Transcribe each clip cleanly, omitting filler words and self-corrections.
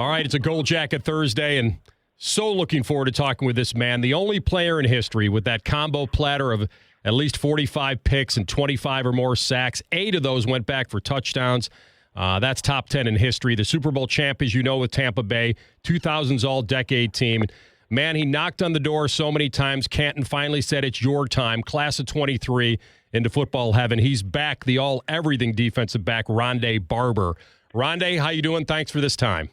All right, it's a Gold Jacket Thursday, and so looking forward to talking with this man, the only player in history with that combo platter of at least 45 picks and 25 or more sacks. 8 of those went back for touchdowns. That's top 10 in history. The Super Bowl champ, as you know, with Tampa Bay, 2000s all-decade team. Man, he knocked on the door so many times. Canton finally said, it's your time. Class of 23 into football heaven. He's back, the all-everything defensive back, Ronde Barber. Ronde, how you doing? Thanks for this time.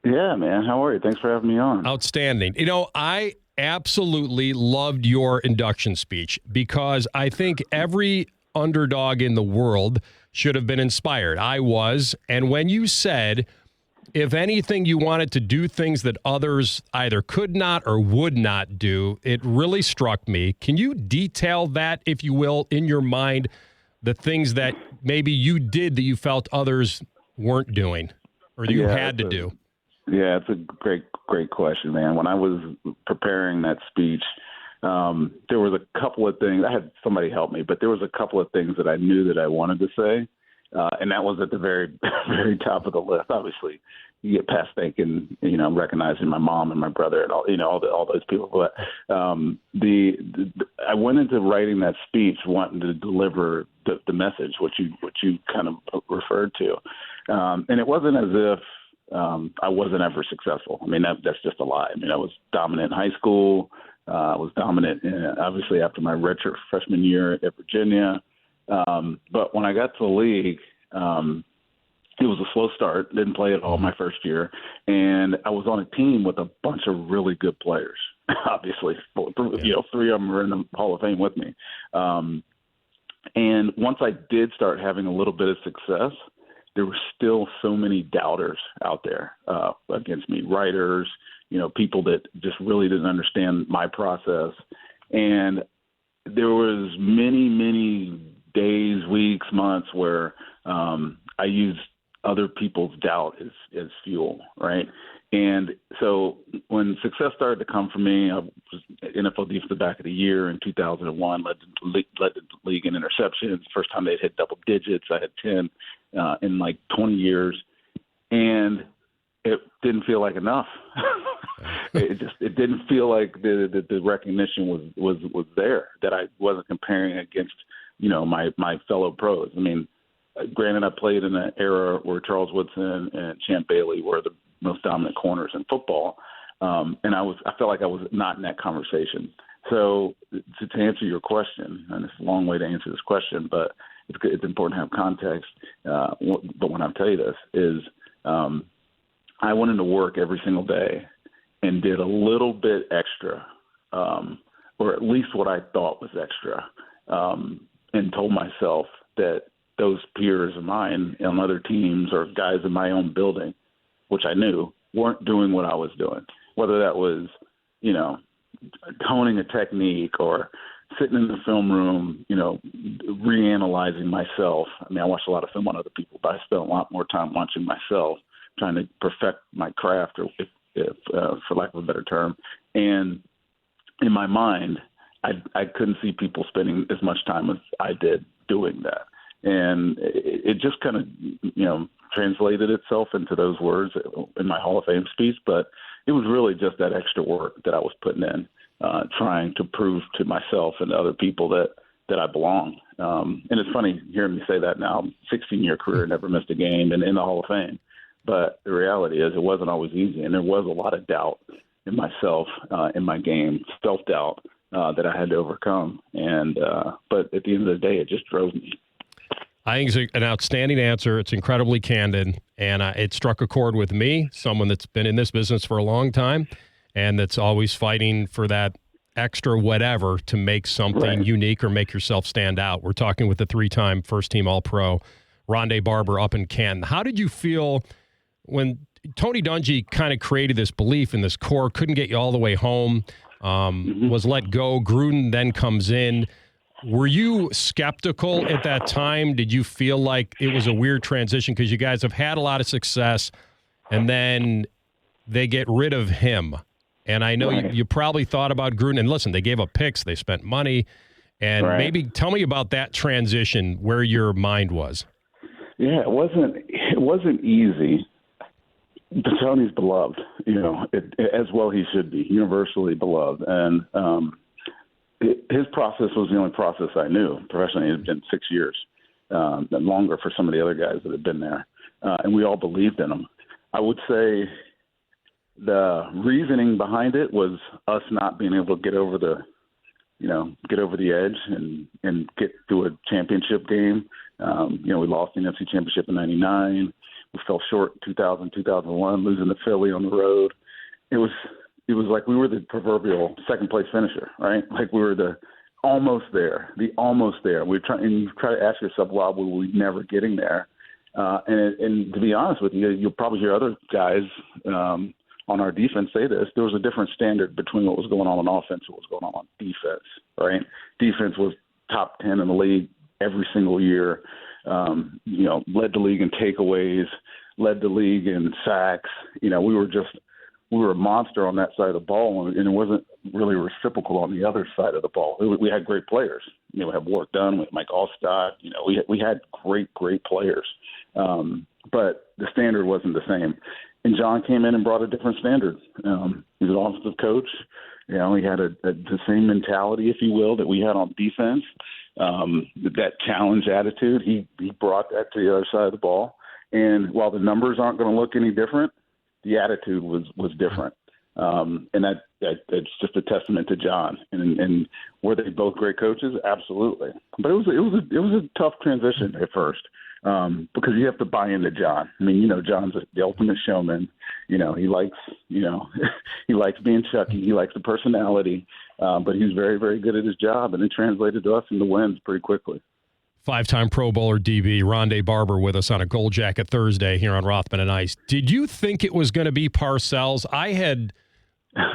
Yeah, man. How are you? Thanks for having me on. Outstanding. You know, I absolutely loved your induction speech because I think every underdog in the world should have been inspired. I was. And when you said, if anything, you wanted to do things that others either could not or would not do, it really struck me. Can you detail that, if you will, in your mind, the things that maybe you did that you felt others weren't doing or you had to do? Yeah, it's a great question, man. When I was preparing that speech, there was a couple of things. I had somebody help me, but there was a couple of things that I knew that I wanted to say, and that was at the very, very top of the list. Obviously, you get past thinking, recognizing my mom and my brother and all those people. But I went into writing that speech wanting to deliver the message, which you kind of referred to, and it wasn't as if I wasn't ever successful. I mean, that's just a lie. I mean, I was dominant in high school. I was dominant, obviously, after my redshirt freshman year at Virginia. But when I got to the league, it was a slow start. Didn't play at all my first year. And I was on a team with a bunch of really good players, obviously. 3 of them are in the Hall of Fame with me. And once I did start having a little bit of success, there were still so many doubters out there against me, writers, people that just really didn't understand my process. And there was many, many days, weeks, months where I used other people's doubt as fuel, right? And so when success started to come for me, I was NFL Defensive Back of the Year in 2001, led the league in interceptions. First time they'd hit double digits. I had 10 in like 20 years, and it didn't feel like enough. It didn't feel like the recognition was there, that I wasn't comparing against my fellow pros. I mean, granted, I played in an era where Charles Woodson and Champ Bailey were the most dominant corners in football, and I felt like I was not in that conversation. So to answer your question, and it's a long way to answer this question, but it's important to have context. But when I tell you this is, I went into work every single day and did a little bit extra, or at least what I thought was extra, and told myself that those peers of mine on other teams or guys in my own building, which I knew, weren't doing what I was doing, whether that was, honing a technique or sitting in the film room, reanalyzing myself. I mean, I watched a lot of film on other people, but I spent a lot more time watching myself, trying to perfect my craft, or if for lack of a better term. And in my mind, I couldn't see people spending as much time as I did doing that. And it just kind of, translated itself into those words in my Hall of Fame speech. But it was really just that extra work that I was putting in, trying to prove to myself and other people that I belong. And it's funny hearing me say that now. 16-year career, never missed a game, and in the Hall of Fame. But the reality is it wasn't always easy, and there was a lot of doubt in myself, in my game, self-doubt that I had to overcome. And but at the end of the day, it just drove me. I think it's an outstanding answer. It's incredibly candid, and it struck a chord with me, someone that's been in this business for a long time and that's always fighting for that extra whatever to make something unique or make yourself stand out. We're talking with the 3-time first-team All-Pro, Ronde Barber up in Canton. How did you feel when Tony Dungy kind of created this belief in this core, couldn't get you all the way home, was let go, Gruden then comes in? Were you skeptical at that time? Did you feel like it was a weird transition because you guys have had a lot of success and then they get rid of him? And I know you probably thought about Gruden. And listen, they gave up picks. They spent money. And maybe tell me about that transition, where your mind was. Yeah, it wasn't easy. Tony's beloved, as well he should be, universally beloved. And his process was the only process I knew professionally. It had been 6 years, and longer for some of the other guys that had been there. And we all believed in him. I would say the reasoning behind it was us not being able to get over the edge and get to a championship game. We lost the NFC Championship in '99. We fell short in 2000, 2001, losing to Philly on the road. It was like we were the proverbial second place finisher, right? Like we were the almost there. We try to ask yourself, why were we never getting there? And to be honest with you, you'll probably hear other guys on our defense say this. There was a different standard between what was going on offense and what was going on defense, right? Defense was top 10 in the league every single year. Led the league in takeaways, led the league in sacks. We were a monster on that side of the ball, and it wasn't really reciprocal on the other side of the ball. We had great players. We had Work Done, we had Mike Allstott. We had great players, but the standard wasn't the same. And Jon came in and brought a different standard. He was an offensive coach. He had the same mentality, if you will, that we had on defense. That challenge attitude, he brought that to the other side of the ball. And while the numbers aren't going to look any different, the attitude was different. And that's just a testament to Jon. And were they both great coaches? Absolutely. But it was a tough transition at first. Because you have to buy into Jon. I mean, Jon's the ultimate showman. He likes, he likes being Chucky. He likes the personality, but he's very, very good at his job, and it translated to us into wins pretty quickly. 5-time Pro Bowler DB Ronde Barber with us on a Gold Jacket Thursday here on Rothman and Ice. Did you think it was going to be Parcells? I had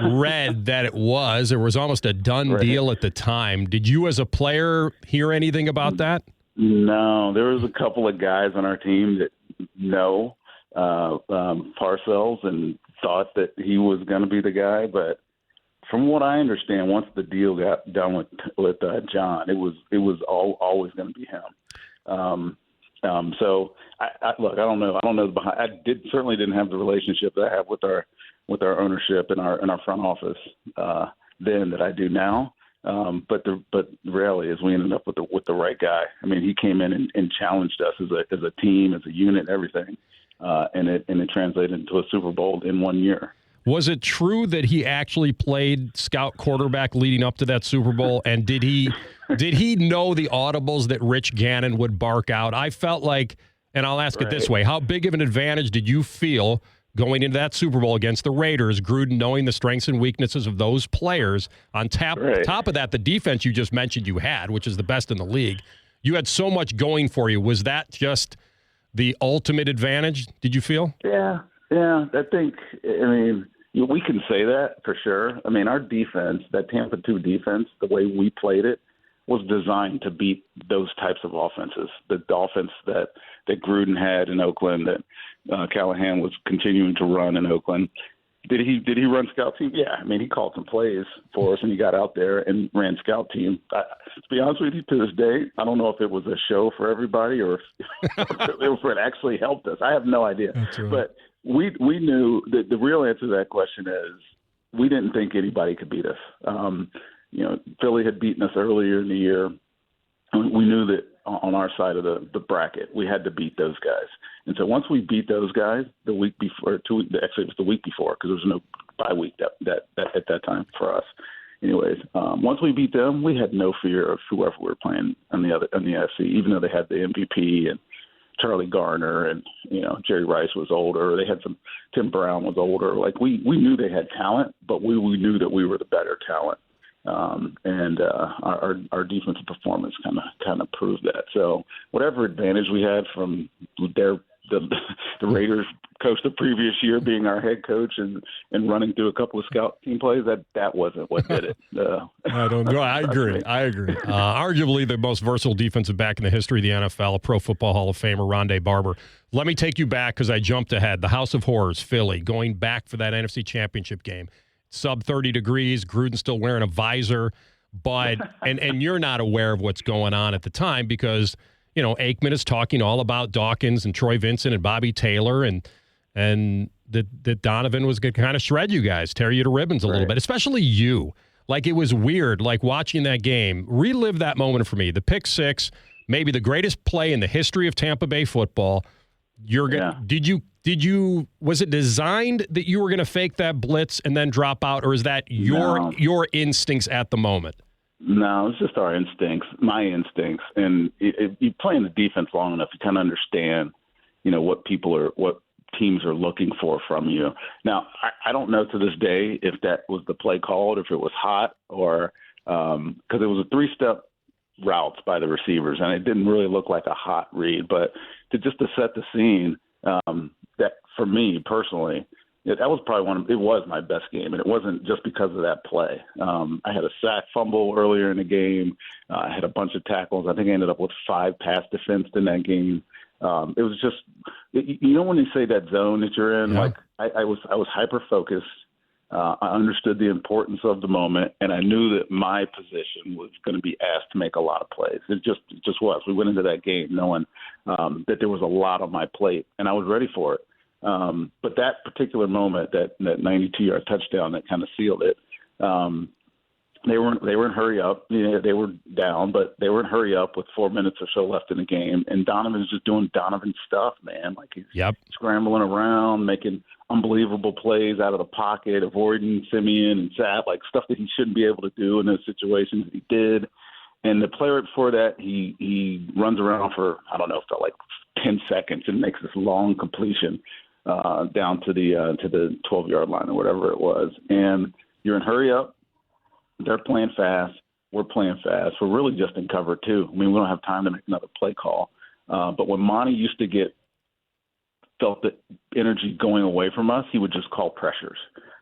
read that it was. It was almost a done deal at the time. Did you, as a player, hear anything about that? No, there was a couple of guys on our team that know Parcells and thought that he was going to be the guy. But from what I understand, once the deal got done with Jon, it was always going to be him. So I don't know. I certainly didn't have the relationship that I have with our ownership and our front office then that I do now. But the reality is we ended up with the right guy. I mean, he came in and challenged us as a team, as a unit, everything, and it translated into a Super Bowl in 1 year. Was it true that he actually played scout quarterback leading up to that Super Bowl? And did he know the audibles that Rich Gannon would bark out? I felt like, and I'll ask it this way: how big of an advantage did you feel going into that Super Bowl against the Raiders, Gruden knowing the strengths and weaknesses of those players? On top of that, the defense you just mentioned you had, which is the best in the league. You had so much going for you. Was that just the ultimate advantage, did you feel? Yeah. We can say that for sure. I mean, our defense, that Tampa 2 defense, the way we played it, was designed to beat those types of offenses. The offense that Gruden had in Oakland, that Callahan was continuing to run in Oakland. Did he run scout team? Yeah. I mean, he called some plays for us, and he got out there and ran scout team. To be honest with you, to this day, I don't know if it was a show for everybody or if it actually helped us. I have no idea. That's right. But we knew that the real answer to that question is we didn't think anybody could beat us. Philly had beaten us earlier in the year. We knew that on our side of the bracket, we had to beat those guys. And so once we beat those guys the week before, actually it was the week before because there was no bye week that at that time for us. Anyways, once we beat them, we had no fear of whoever we were playing on the NFC, even though they had the MVP and Charlie Garner and Jerry Rice was older. They had Tim Brown was older. Like we knew they had talent, but we knew that we were the better talent. And our defensive performance kind of proved that. So whatever advantage we had from the Raiders coach the previous year being our head coach and running through a couple of scout team plays, that wasn't what did it. I don't know. I agree. Arguably the most versatile defensive back in the history of the NFL, a Pro Football Hall of Famer, Ronde Barber. Let me take you back because I jumped ahead. The House of Horrors, Philly, going back for that NFC Championship game. Sub 30 degrees, Gruden's still wearing a visor, but and you're not aware of what's going on at the time because Aikman is talking all about Dawkins and Troy Vincent and Bobby Taylor and that Donovan was going to kind of shred you guys, tear you to ribbons a little bit, especially you. Like, it was weird, like, watching that game. Relive that moment for me. The pick six, maybe the greatest play in the history of Tampa Bay football. Did you was it designed that you were going to fake that blitz and then drop out, or is that your instincts at the moment? No, it's just our instincts, my instincts. And you play in the defense long enough, you kind of understand, what teams are looking for from you. Now, I don't know to this day if that was the play called, if it was hot, or because it was a three-step routes by the receivers, and it didn't really look like a hot read. But to set the scene, that for me personally, that was probably it was my best game, and it wasn't just because of that play. I had a sack fumble earlier in the game. I had a bunch of tackles. I think I ended up with 5 pass defense in that game. It was just, when you say that zone that you're in, like I was hyper focused. I understood the importance of the moment, and I knew that my position was going to be asked to make a lot of plays. It just was. We went into that game knowing that there was a lot on my plate, and I was ready for it. But that particular moment, that 92-yard touchdown that kind of sealed it, they were in hurry up. They were down, but they were in hurry up with 4 minutes or so left in the game. And Donovan's just doing Donovan stuff, man. Like, he's scrambling around, making unbelievable plays out of the pocket, avoiding Simeon and Sapp, like stuff that he shouldn't be able to do in those situations. He did. And the play right before that, he runs around for, I don't know, felt like 10 seconds and makes this long completion down to the 12-yard line or whatever it was. And you're in hurry up. They're playing fast. We're playing fast. We're really just in cover two. I mean, we don't have time to make another play call. But when Monty used to felt the energy going away from us, he would just call pressures.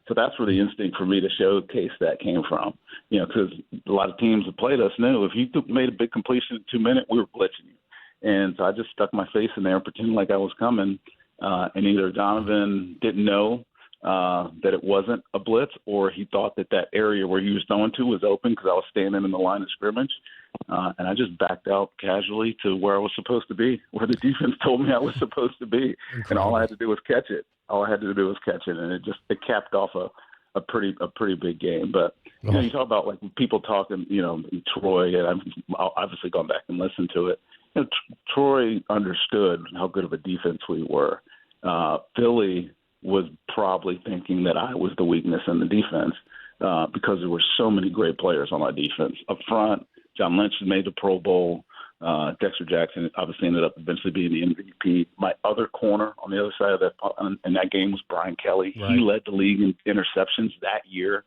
So that's where the instinct for me to showcase that came from. Because a lot of teams that played us knew if you made a big completion in 2 minutes, we were blitzing you. And so I just stuck my face in there and pretended like I was coming. And either Donovan didn't know that it wasn't a blitz, or he thought that area where he was throwing to was open because I was standing in the line of scrimmage. And I just backed out casually to where I was supposed to be, where the defense told me I was supposed to be. Incredible. And all I had to do was catch it. And it capped off a pretty big game. But you talk about, like, people talking, Troy, and I've obviously gone back and listened to it. Troy understood how good of a defense we were. Philly was probably thinking that I was the weakness in the defense because there were so many great players on our defense. Up front, John Lynch made the Pro Bowl. Dexter Jackson obviously ended up eventually being the MVP. My other corner on the other side of that in that game was Brian Kelly. Right. He led the league in interceptions that year.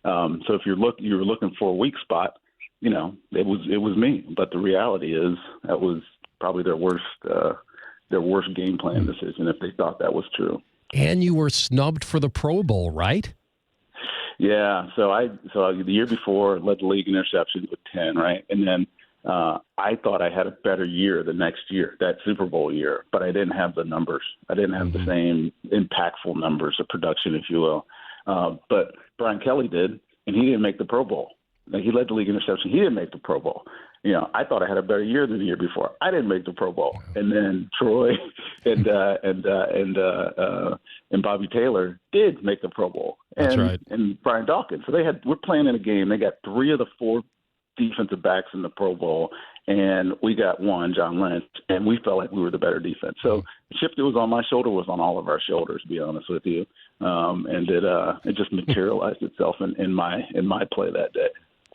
So if you were looking for a weak spot, it was me. But the reality is that was probably their worst game plan decision if they thought that was true. And you were snubbed for the Pro Bowl, right? Yeah. So the year before led the league in interceptions with 10, right? And then I thought I had a better year the next year, that Super Bowl year, but I didn't have the numbers. I didn't have the same impactful numbers of production, if you will. But Brian Kelly did, and he didn't make the Pro Bowl. Like, he led the league in interception. He didn't make the Pro Bowl. I thought I had a better year than the year before. I didn't make the Pro Bowl. And then Troy and Bobby Taylor did make the Pro Bowl. That's right. And Brian Dawkins. So we're playing in a game. They got 3 of the 4 defensive backs in the Pro Bowl, and we got 1, John Lynch, and we felt like we were the better defense. So the chip that was on my shoulder was on all of our shoulders, to be honest with you. And it just materialized itself in my play that day.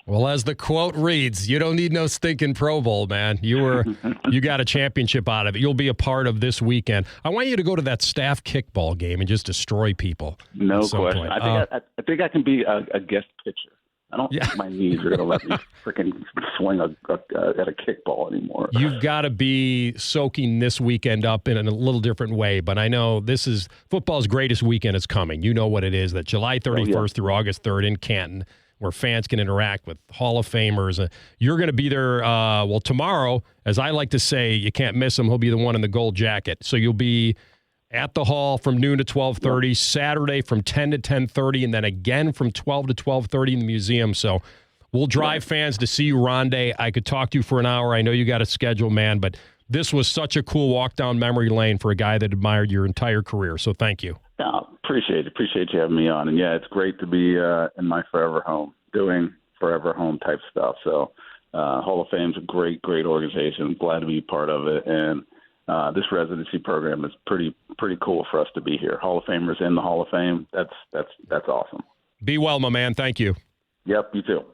Well, as the quote reads, you don't need no stinking Pro Bowl, man. You got a championship out of it. You'll be a part of this weekend. I want you to go to that staff kickball game and just destroy people. No question. I think I can be a guest pitcher. I don't think my knees are going to let me freaking swing at a kickball anymore. You've got to be soaking this weekend up in a little different way. But I know this is football's greatest weekend is coming. You know what it is, that July 31st through August 3rd in Canton, where fans can interact with Hall of Famers. You're going to be there, tomorrow, as I like to say, you can't miss him. He'll be the one in the gold jacket. So you'll be at the Hall from noon to 12:30, Saturday from 10 to 10:30, and then again from 12 to 12:30 in the museum. So we'll drive fans to see you, Ronde. I could talk to you for an hour. I know you got a schedule, man, but this was such a cool walk down memory lane for a guy that admired your entire career. So thank you. Appreciate you having me on. And yeah, it's great to be in my forever home doing forever home type stuff. So Hall of Fame's a great organization. Glad to be part of it. And this residency program is pretty cool for us to be here. Hall of Famers in the Hall of Fame. That's awesome. Be well, my man. Thank you. Yep, you too.